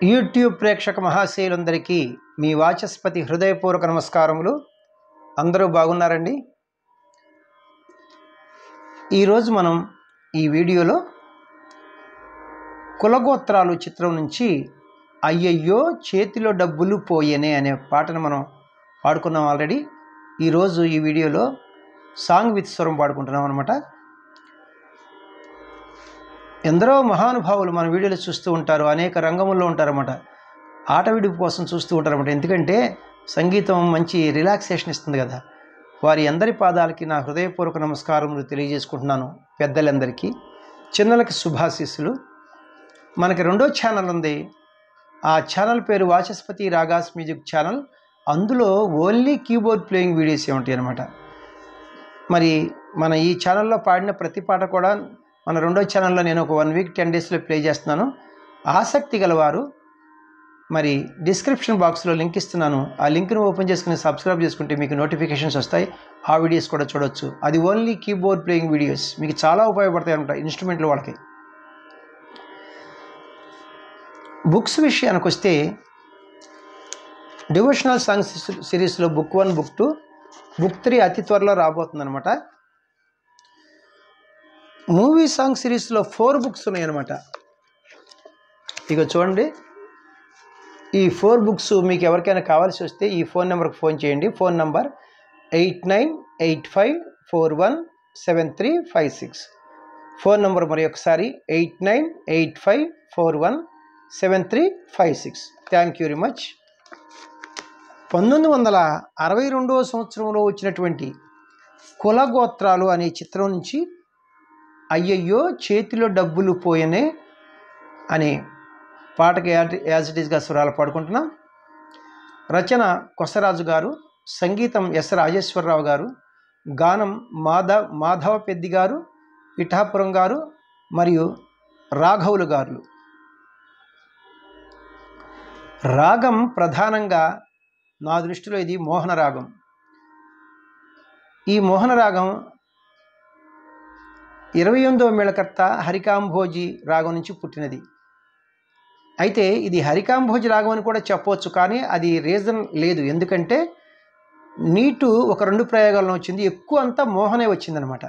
YouTube ప్రేక్షక మహాశయులందరికీ మీ వాచస్పతి హృదయపూర్వక నమస్కారములు. అందరూ బాగున్నారండి? ఈరోజు మనం ఈ వీడియోలో కులగోత్రాలు చిత్రం నుంచి అయ్యయ్యో చేతిలో డబ్బులు పోయేనే అనే పాటను మనం పాడుకున్నాం ఆల్రెడీ. ఈరోజు ఈ వీడియోలో సాంగ్ విత్ స్వరం పాడుకుంటున్నాం అనమాట. ఎందరో మహానుభావులు మన వీడియోలు చూస్తూ ఉంటారు, అనేక రంగముల్లో ఉంటారన్నమాట. ఆట విడుపు కోసం చూస్తూ ఉంటారన్నమాట. ఎందుకంటే సంగీతం మంచి రిలాక్సేషన్ ఇస్తుంది కదా. వారి అందరి పాదాలకి నా హృదయపూర్వక నమస్కారములు తెలియజేసుకుంటున్నాను. పెద్దలందరికీ, చిన్నలకి శుభాశీస్సులు. మనకి రెండో ఛానల్ ఉంది. ఆ ఛానల్ పేరు వాచస్పతి రాగాస్ మ్యూజిక్ ఛానల్. అందులో ఓన్లీ కీబోర్డ్ ప్లేయింగ్ వీడియోస్ ఉంటాయి అన్నమాట. మరి మన ఈ ఛానల్లో పాడిన ప్రతి పాట కూడా మన రెండో ఛానల్లో నేను ఒక 1 వీక్ 10 డేస్లో ప్లే చేస్తున్నాను. ఆసక్తి గలవారు మరి డిస్క్రిప్షన్ బాక్స్లో లింక్ ఇస్తున్నాను. ఆ లింక్ను ఓపెన్ చేసుకుని సబ్స్క్రైబ్ చేసుకుంటే మీకు నోటిఫికేషన్స్ వస్తాయి. ఆ వీడియోస్ కూడా చూడవచ్చు. అది ఓన్లీ కీబోర్డ్ ప్లేయింగ్ వీడియోస్, మీకు చాలా ఉపయోగపడతాయి అనమాట ఇన్స్ట్రుమెంట్ల వాళ్ళకి. బుక్స్ విషయానికి వస్తే డివోషనల్ సాంగ్స్ సిరీస్లో బుక్ 1, బుక్ 2, బుక్ 3 అతి త్వరలో రాబోతుంది అనమాట. మూవీ సాంగ్ సిరీస్లో 4 బుక్స్ ఉన్నాయన్నమాట. ఇక చూడండి, ఈ 4 బుక్స్ మీకు ఎవరికైనా కావాల్సి వస్తే ఈ ఫోన్ నెంబర్కి ఫోన్ చేయండి. Phone number 8985417356. ఫోన్ నెంబర్ మరి ఒకసారి 8985417356. Thank you very much. 1962వ సంవత్సరంలో వచ్చినటువంటి కులగోత్రాలు అనే చిత్రం నుంచి అయ్యయ్యో చేతిలో డబ్బులు పోయనే అనే పాటకి యాజ్ ఇట్ ఈస్గా స్వరాలు పాడుకుంటున్నాం. రచన కొసరాజు గారు, సంగీతం ఎస్ రాజేశ్వరరావు గారు, గానం మాధవ పెద్ది గారు, పిఠాపురం గారు మరియు రాఘవులు గారు. రాగం ప్రధానంగా నా దృష్టిలో ఇది మోహన రాగం. ఈ మోహన రాగం 28వ మేళకర్త హరికాంభోజి రాగం నుంచి పుట్టినది. అయితే ఇది హరికాంభోజి రాగం అని కూడా చెప్పవచ్చు, కానీ అది రీజన్ లేదు. ఎందుకంటే నీటు ఒక 2 ప్రయోగాల్లో వచ్చింది, ఎక్కువ అంతా మోహనే వచ్చిందనమాట.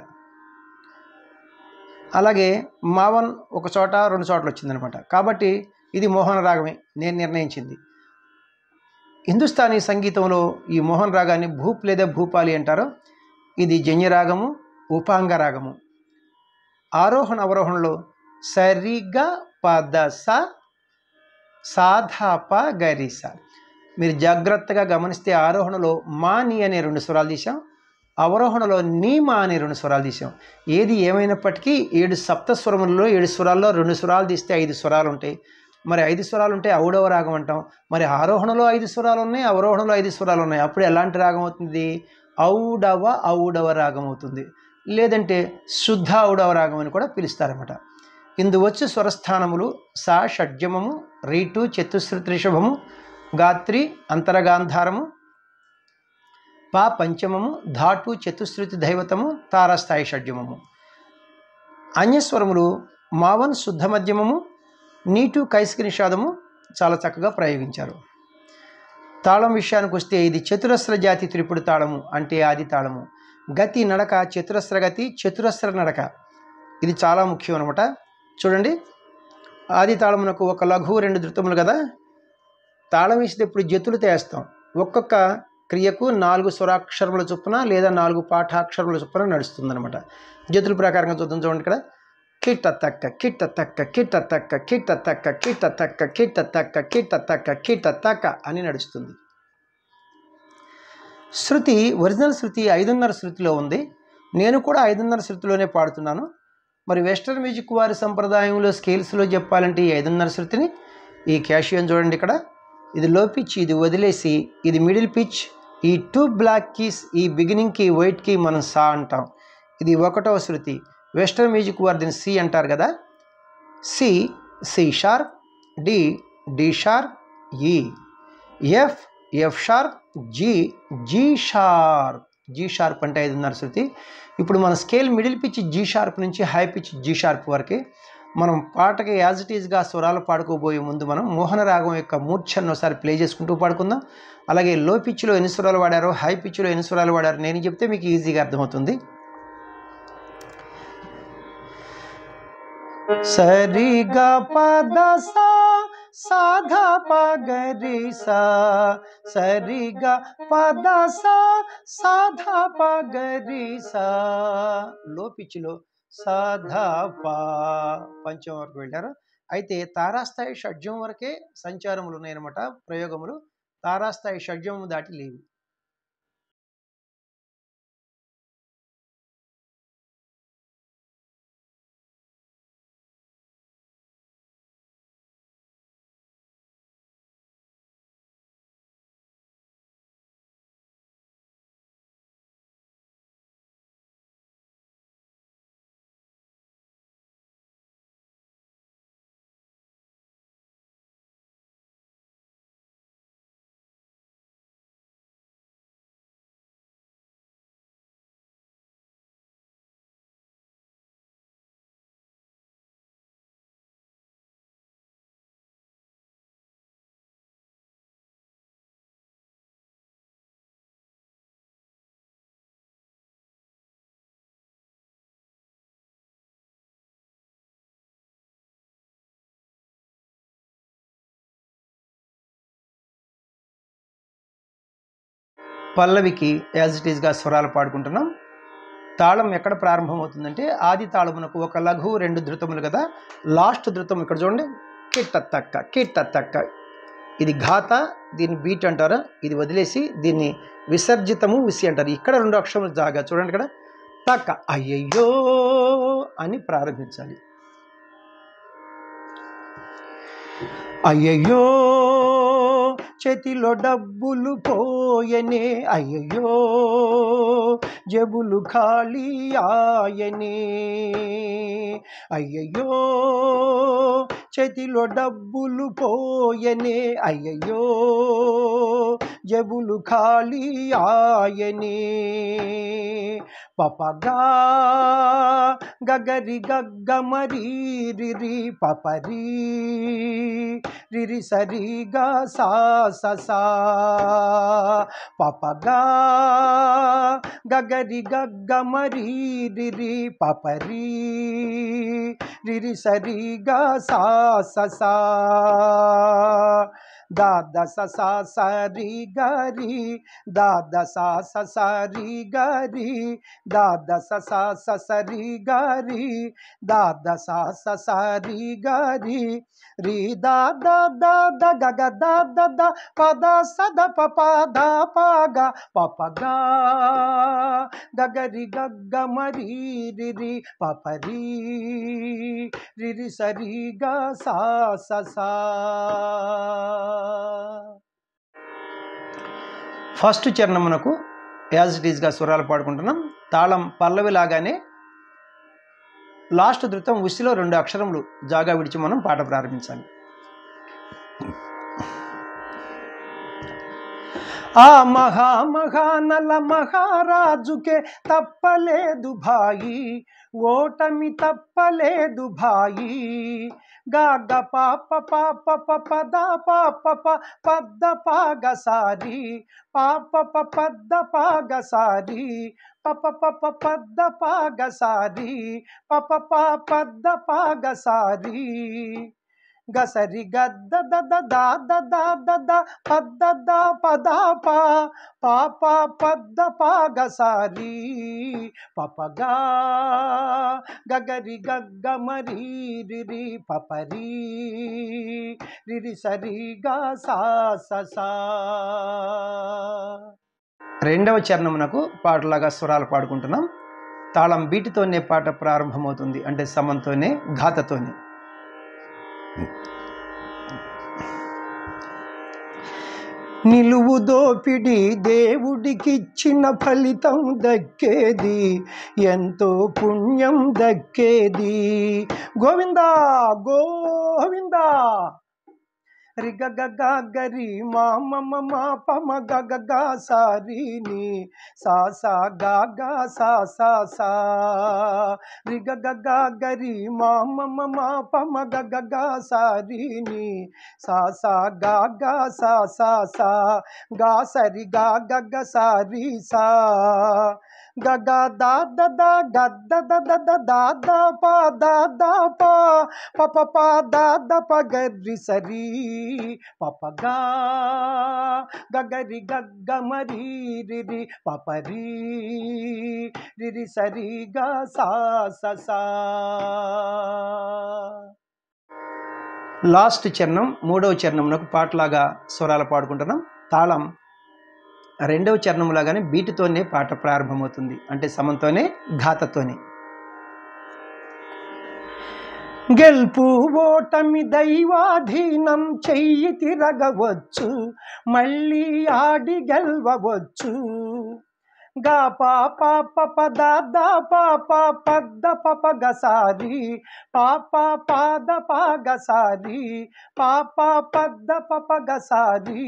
అలాగే మావన్ ఒక చోట 2 చోట్ల వచ్చిందనమాట. కాబట్టి ఇది మోహన రాగమే నేను నిర్ణయించింది. హిందుస్థానీ సంగీతంలో ఈ మోహన్ రాగాన్ని భూప్ లేదా భూపాలి అంటారు. ఇది జన్యరాగము, ఉపాంగ రాగము. ఆరోహణ అవరోహణలో సరిగా పద సాధాప గరిస. మీరు జాగ్రత్తగా గమనిస్తే ఆరోహణలో మా నీ అనే 2 స్వరాలు తీసాం, అవరోహణలో నీ మా అనే 2 స్వరాలు తీసాం. ఏది ఏమైనప్పటికీ 7 సప్తస్వరములలో 7 స్వరాల్లో 2 స్వరాలు తీస్తే 5 స్వరాలు ఉంటాయి. మరి 5 స్వరాలు ఉంటే ఔడవ రాగం అంటాం. మరి ఆరోహణలో 5 స్వరాలు ఉన్నాయి, అవరోహణలో 5 స్వరాలు ఉన్నాయి. అప్పుడు ఎలాంటి రాగం అవుతుంది? ఔడవ రాగం అవుతుంది. లేదంటే శుద్ధ ఔడవ రాగం అని కూడా పిలుస్తారన్నమాట. ఇందువచ్చు స్వరస్థానములు సా షడ్జమము, రీటు చతుశ్రుతి రిషభము, గాత్రి అంతరగాంధారము, పా పంచమము, ధాటు చతుశ్రుతి దైవతము, తారాస్థాయి షడ్జమము. అన్యస్వరములు మావన్ శుద్ధ మధ్యమము, నీటు కైసిక నిషాదము చాలా చక్కగా ప్రయోగించారు. తాళం విషయానికి వస్తే ఇది చతురస్ర జాతి త్రిపుడు తాళము, అంటే ఆది తాళము. గతి నడక చతురస్ర గతి, చతురస్ర నడక, ఇది చాలా ముఖ్యం అనమాట. చూడండి, ఆది తాళమునకు ఒక లఘువు 2 ధృతములు కదా. తాళం వేసేటప్పుడు జతులు వేస్తాం. ఒక్కొక్క క్రియకు 4 స్వరాక్షరముల చొప్పున లేదా 4 పాఠాక్షరముల చొప్పున నడుస్తుందన్నమాట. జతుల ప్రకారంగా చూద్దాం. చూడండి, ఇక్కడ కిట్ట తక్క కిట్ట తక్క కిట్ట తక్క కిట్ట తక్క కిట్ట తక్క కిట్ట తక్క కిట్ట తక్క కిట్ట తక్క అని నడుస్తుంది. శృతి, ఒరిజినల్ శృతి 5:30 శృతిలో ఉంది. నేను కూడా 5:30 శృతిలోనే పాడుతున్నాను. మరి వెస్టర్న్ మ్యూజిక్ వారి సంప్రదాయంలో స్కేల్స్లో చెప్పాలంటే ఈ 5:30 శృతిని, ఈ క్యాషియోని చూడండి ఇక్కడ, ఇది లో పిచ్, ఇది వదిలేసి ఇది మిడిల్ పిచ్. ఈ 2 బ్లాక్ కీస్, ఈ బిగినింగ్ కీ వైట్ కీ మనం సా అంటాం. ఇది 1వ శృతి. వెస్టర్న్ మ్యూజిక్ వారు దీన్ని సి అంటారు కదా. C sharp, D sharp, F sharp, G sharp అంటే 5:30 శృతి. ఇప్పుడు మన scale middle pitch G sharp నుంచి హై పిచ్ జీ షార్ప్ వరకు. మనం పాటకి యాజ్ ఇట్ ఈజ్గా స్వరాలు పాడుకోబోయే ముందు మనం మోహన రాగం యొక్క మూర్ఛను ఒకసారి ప్లే చేసుకుంటూ పాడుకుందాం. అలాగే లో పిచ్లో ఎన్ని స్వరాలు వాడారో, హై పిచ్లో ఎన్ని స్వరాలు వాడారో నేను చెప్తే మీకు ఈజీగా అర్థమవుతుంది. సరిగా పద సా సాధా పగరి సా, సరిగా పద సా సాధా పగరి సా. లో పిచ్లో సాధా పా పంచం వరకు వెళ్ళారు. అయితే తారాస్థాయి షడ్జం వరకే సంచారములు ఉన్నాయన్నమాట, ప్రయోగములు. తారాస్థాయి షడ్జము దాటి లేవు. పల్లవికి యాజ్ ఇట్ ఈజ్గా స్వరాలు పాడుకుంటున్నాం. తాళం ఎక్కడ ప్రారంభమవుతుందంటే ఆది తాళమునకు ఒక లఘు 2 ధృతములు కదా. లాస్ట్ ధృతం ఇక్కడ చూడండి, కిట్ట తక్క కిట్ట తక్క. ఇది ఘాత, దీన్ని బీట్ అంటారు. ఇది వదిలేసి దీన్ని విసర్జితము విసి అంటారు. ఇక్కడ 2 అక్షరములు జాగా చూడండి, ఇక్కడ తక్క అయ్యయ్యో అని ప్రారంభించాలి. అయ్యయ్యో చేతిలో డబ్బులు పోయనే, అయ్యయ్యో జబులు ఖాళీ ఆయనే, అయ్యయ్యో చేతిలో డబ్బులు పోయనే, అయ్యయ్యో జబులు ఖాళీ ఆయనే. పపగా గగరి గగ్గమరి రిరి పపరి రిరి సరిగా సా సా. పపగా గగరి గగ్గమరి రిరి పపరి రిరి సరిగా సా సా. దాద సా సరి గరి, దాద సా సరి గరి, దాద సా సరి గరి, దాద సా సరి గరి, రి దాద దాద గగ దాద ద పద సద పప ద పగ పపగా గగరి గగ్గమరి రిరి పపరి రిరి సరిగా సా సా. ఫస్ట్ చరణమునకు యాజ్ ఇట్ ఈజ్గా స్వరాలు పాడుకుంటున్నాం. తాళం పల్లవి లాగానే లాస్ట్ ధృతం ఉసిలో 2 అక్షరములు జాగా విడిచి మనం పాట ప్రారంభించాలి. ఆ మహానల మహారాజుకే తప్పలేదు భాయి, ఓటమి తప్పలేదు భాయి. గాగ పాప పాప పద పాప పద్ద పాగసారి, పాప పద్ద పాగసారి, పప పద్ద పాగసారి, పప పద్ద పాగసారి. గసరి గద్ద దద దాద దాద ద పద్ద ద పద పా పాప పద్ద పాగసారి, పపగా గగరి గగ్గమరి రిరి పపరి రిరి సరిగా సా సా. రెండవ చరణమునకు పాటలాగా స్వరాలు పాడుకుంటున్నాం. తాళం బీటితోనే పాట ప్రారంభమవుతుంది, అంటే సమంతోనే ఘాతతోనే. నిలువు దోపిడి దేవుడికిచ్చిన ఫలితం దక్కేది, ఎంతో పుణ్యం దక్కేది. గోవిందా గోవిందా. రి గ గ గ గరి మా మ మ మ ప మ గ గ గ సా రి ని సా సా గ గ సా సా సా రి గ గ గ గరి మా మ మ మ ప మ గ గ గ సా రి ని సా సా గ గ సా సా సా గా సరి గ గ గ సా రి సా గ గ ద ద ద గ the the the the the the ప ద ద ప ప ప ప ద ద ప గ రి సరి ప ప గ గ గ రి గ గ మ రి రి రి ప ప రి రి రి సరి గ సా స సా. లాస్ట్ చరణం మూడవ చరణంలోకి పాటలాగా స్వరాలు పాడుకుంటున్నాం. తాళం రెండవ చరణంలాగానే బీటుతోనే పాట ప్రారంభమవుతుంది, అంటే సమంతోనే ఘాతతోనే. గెల్పు ఓటమి దైవాధీనం, చెయ్యి తిరగవచ్చు మళ్ళీ ఆడి గెలవచ్చు. గా పా పా ప ప ద ద ప ప ప ద ప ప గ సా రి పా పా ప ద ప గ సా రి పా పా ప ద ప ప గ సా రి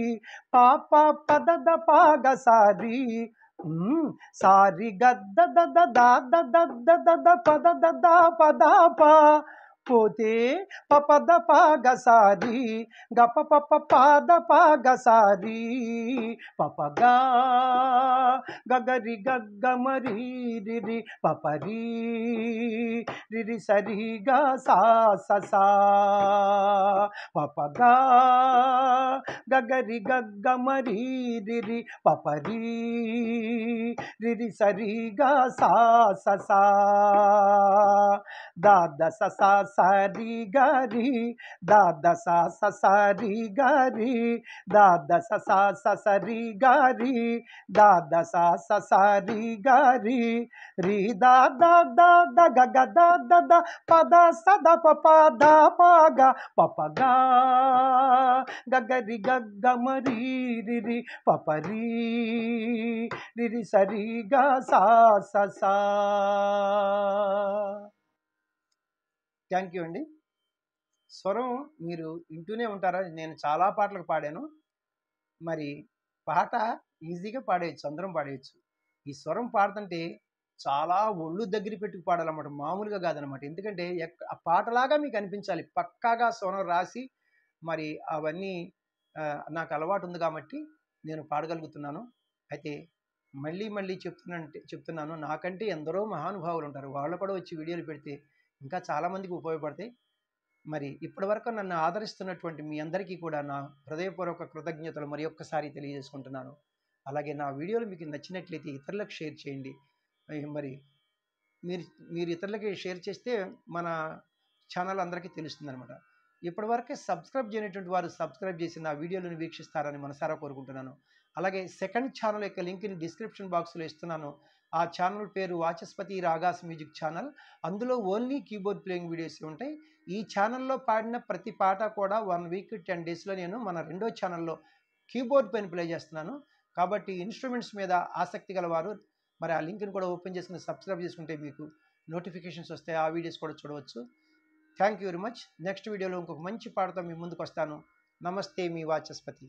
పా పా ప ద ద ప గ సా రి సారి గ the the the the the the the the the ప ద ద ద ప ద ప పోతే ప ప ద ప గ సా రి గ ప ప ప ప ద ప గ సా రి ప ప గ గ గ రి గ గ మ రి రి రి ప ప రి రి రి సరి గ సా స సా ప ప గ గ గ రి గ గ మ రి రి రి ప ప రి రి రి సరి గ సా స సా ద ద స స స రి గ రి ద ద స స స రి గ రి ద ద స స స స రి గ రి ద ద స స స రి గ రి రి ద ద ద ద గ గ ద ద ద ప ద స ద ప ప ద ప గ ప ప గ గ గ రి గ గ మ రి రి రి ప ప రి రి రి సరి గ సా స సా. థ్యాంక్ యూ అండి. స్వరం మీరు వింటూనే ఉంటారా? నేను చాలా పాటలకు పాడాను. మరి పాట ఈజీగా పాడేయచ్చు, అందరం పాడేయచ్చు. ఈ స్వరం పాడుతుంటే చాలా ఒళ్ళు దగ్గర పెట్టుకు పాడాలన్నమాట, మామూలుగా కాదనమాట. ఎందుకంటే ఆ పాటలాగా మీకు అనిపించాలి. పక్కాగా స్వరం రాసి మరి అవన్నీ నాకు అలవాటు ఉంది కాబట్టి నేను పాడగలుగుతున్నాను. అయితే మళ్ళీ మళ్ళీ చెప్తున్నాను, నాకంటే ఎందరో మహానుభావులు ఉంటారు, వాళ్ళు కూడా వచ్చి వీడియోలు పెడితే ఇంకా చాలామందికి ఉపయోగపడతాయి. మరి ఇప్పటివరకు నన్ను ఆదరిస్తున్నటువంటి మీ అందరికీ కూడా నా హృదయపూర్వక కృతజ్ఞతలు మరి ఒక్కసారి తెలియజేసుకుంటున్నాను. అలాగే నా వీడియోలు మీకు నచ్చినట్లయితే ఇతరులకు షేర్ చేయండి. మరి మీరు ఇతరులకి షేర్ చేస్తే మన ఛానల్ అందరికీ తెలుస్తుంది అనమాట. ఇప్పటివరకే సబ్స్క్రైబ్ చేయనటువంటి వారు సబ్స్క్రైబ్ చేసి నా వీడియోలను వీక్షిస్తారని మనసారా కోరుకుంటున్నాను. అలాగే సెకండ్ ఛానల్ యొక్క లింక్ని డిస్క్రిప్షన్ బాక్స్లో ఇస్తున్నాను. ఆ ఛానల్ పేరు వాచస్పతి రాగాస్ మ్యూజిక్ ఛానల్. అందులో ఓన్లీ కీబోర్డ్ ప్లేయింగ్ వీడియోస్ ఉంటాయి. ఈ ఛానల్లో పాడిన ప్రతి పాట కూడా 1 వీక్ 10 డేస్లో నేను మన రెండో ఛానల్లో కీబోర్డ్ పైన ప్లే చేస్తున్నాను. కాబట్టి ఇన్స్ట్రుమెంట్స్ మీద ఆసక్తి గలవారు మరి ఆ లింక్ని కూడా ఓపెన్ చేసుకుని సబ్స్క్రైబ్ చేసుకుంటే మీకు నోటిఫికేషన్స్ వస్తాయి, ఆ వీడియోస్ కూడా చూడవచ్చు. Thank you very much. Next వీడియోలో ఇంకొక మంచి పాటతో మీ ముందుకు వస్తాను. నమస్తే, మీ వాచస్పతి.